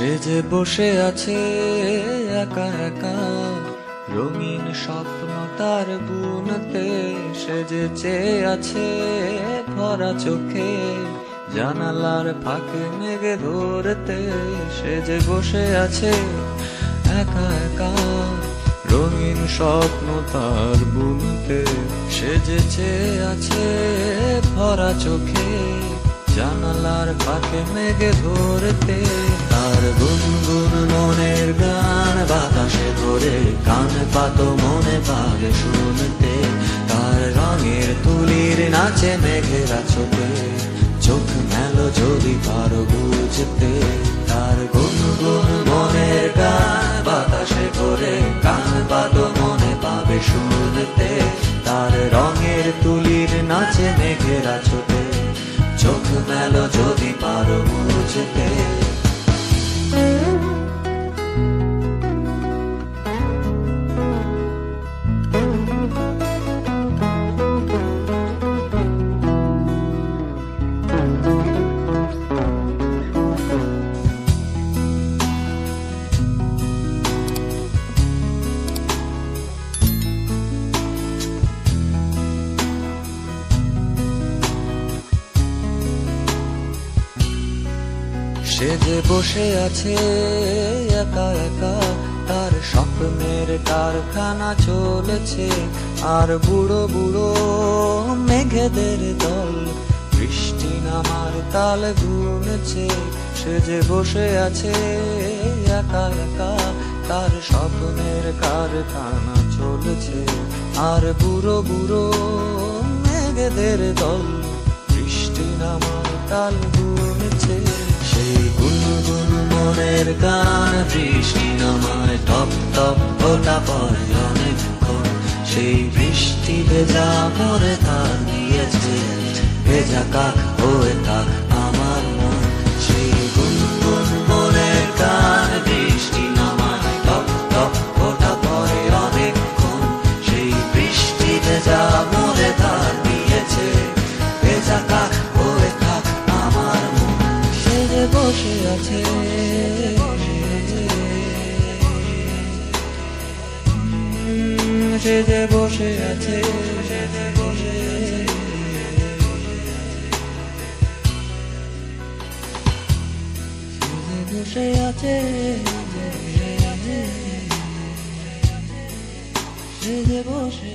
সে যে বসে আছে একা একা, রঙিন স্বপ্ন তার বুনতে। সে যে চেয়ে আছে ভরা চোখে, জানালার ফাঁকে মেঘে ধরতে। সে যে বসে আছে একা একা, রঙিন স্বপ্ন তার বুনতে। সে যে চেয়ে আছে ভরা চোখে, জানালার ফাঁকে মেঘে ধরতে। তার গুনগুন মনের গান বাতাসে ধরে, কান পাতো মনে পাবে শুনতে। তার রঙের তুলির নাচে মেঘেরা ছোটে, চোখ মেলো যদি পারো বুঝতে। তার গুনগুন মনের গান বাতাসে ধরে, কান পাতো মনে পাবে শুনতে। তার রঙের তুলির নাচে মেঘেরা ছোটে, চোখ মেলো যদি পারো বুঝতে। সে যে বসে আছে একা একা, তার স্বপ্নের কারখানা চলেছে। আর বুড়ো বুড়ো মেঘেদের দল বৃষ্টি নামার তাল গুনছে। সে যে বসে আছে একা একা, তার স্বপ্নের কারখানা চলেছে। আর বুড়ো বুড়ো মেঘেদের দল বৃষ্টি নামার তাল গুনছে। সেই গুনগুন মনের গান বৃষ্টি নামায় টপ টপ ফোঁটা পড়ে অনেকক্ষণ। সেই বৃষ্টি ভেজা পরে তার নিয়েছে, ভেজা কাক হয়ে থাক আমার মন। সেই গুনগুন মনের গান বৃষ্টি নামায় টপ টপ ফোঁটা পড়ে অনেকক্ষণ। সেই বৃষ্টি ভেজা মরে তার নিয়েছে, ভেজা কাক হয়ে থাক আমার মন। সে যে বসে আছে সে যে বসে আছে, সে যে বসে বসে আছে, সে যে বসে